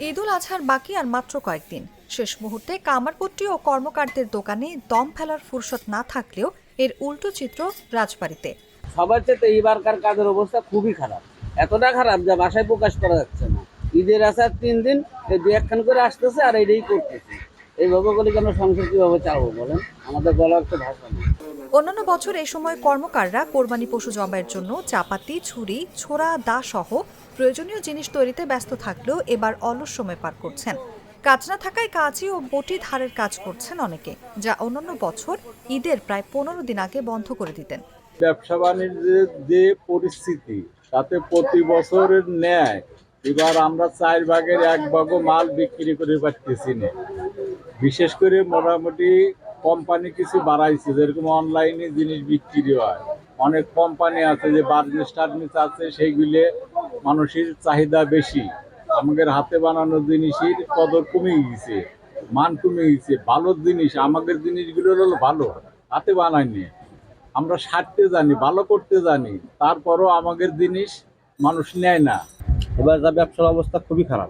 ঈদুল আজহার বাকি আর মাত্র কয়েকদিন। শেষ মুহূর্তে কামারপট্টি ও কর্মকারদের দোকানে দম ফেলার ফুরসত না থাকলেও এর উল্টো চিত্র রাজবাড়িতে। সবার চেয়ে এইবারকার কাজের অবস্থা খুবই খারাপ, এতটা খারাপ যা ভাষায় প্রকাশ করা যাচ্ছে না। ঈদের আসার 3 দিন দুই একখান করে আসতেছে আর এটাই করতেছে। এইভাবে করে কেন সংসার কিভাবে চালাবো বলেন? আমাদের গলার তো ভাষা নেই। অন্যান্য বছর এই সময় কর্মকাররা কোরবানি পশু জবাইয়ের জন্য চাপাতি, ছুরি, ছোড়া, দা সহ প্রয়োজনীয় জিনিস তৈরিতে ব্যস্ত থাকলেও এবার অলস সময় পার করছেন। কাজ না থাকায় কাঁচি ও বটি ধারের কাজ করছেন অনেকে, যা অন্যান্য বছর ঈদের প্রায় 15 দিন আগে বন্ধ করে দিতেন। ব্যবসা বাণিজ্যের যে পরিস্থিতি, তাতে প্রতি বছরের ন্যায় এবার আমরা 4 ভাগের 1 ভাগও মাল বিক্রি করে পারতেছি না। বিশেষ করে মোটামুটি কোম্পানি কিছু বাড়াইছে, যেরকম অনলাইনে জিনিস বিক্রি হয়। অনেক কোম্পানি আছে যে বার্নিশ টার্নিশ আছে, সেইগুলো মানুষের চাহিদা বেশি। আমাদের হাতে বানানো জিনিসের কদর কমে গেছে, মান কমে গেছে। ভালো জিনিস, আমাদের জিনিসগুলো হলো ভালো, হাতে বানায়নি। আমরা সারতে জানি, ভালো করতে জানি, তারপরও আমাদের জিনিস মানুষ নেয় না। এবার যা ব্যবসার অবস্থা খুবই খারাপ।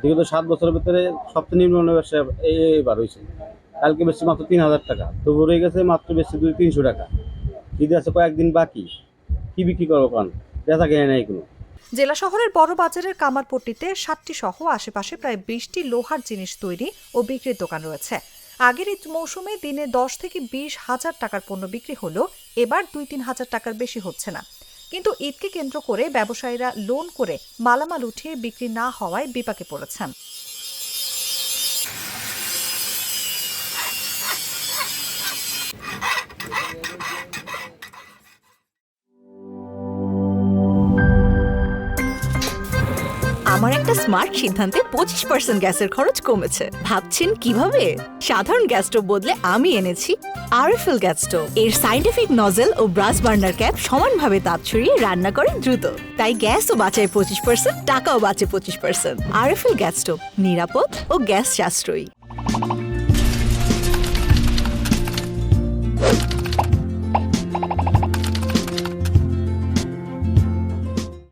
বিগত 7 বছরের ভিতরে সবচেয়ে নিম্ন ব্যবসা এইবার হয়েছে। কালকে বেশি মাত্র 3,000 টাকা, তবু রয়ে গেছে মাত্র বেশি 200-300 টাকা। ঈদে আছে কয়েকদিন বাকি, কি বিক্রি করবো কারণ বেচা কেনে নেই কোনো। জেলা শহরের বড় বাজারের কামারপট্টিতে 7টি সহ আশেপাশে প্রায় 20টি লোহার জিনিস তৈরি ও বিক্রির দোকান রয়েছে। আগের ঈদ মৌসুমে দিনে 10 থেকে 20 হাজার টাকার পণ্য বিক্রি হলেও এবার 2-3 হাজার টাকার বেশি হচ্ছে না। কিন্তু ঈদকে কেন্দ্র করে ব্যবসায়ীরা লোন করে মালামাল উঠিয়ে বিক্রি না হওয়ায় বিপাকে পড়েছেন। আমার একটা স্মার্ট সিদ্ধান্তে 25% গ্যাসের খরচ কমেছে। ভাবছেন কিভাবে? সাধারণ গ্যাস স্টোভ বদলে আমি এনেছি আরএফএল গ্যাস স্টোভ। এর সাইন্টিফিক নজল ও ব্রাস বার্নার ক্যাপ সমানভাবে তাপ ছড়িয়ে রান্না করে দ্রুত। তাই গ্যাসও বাঁচায় 25%, টাকাও বাঁচে 25%। আরএফএল গ্যাস স্টোভ নিরাপদ ও গ্যাস সাশ্রয়ী।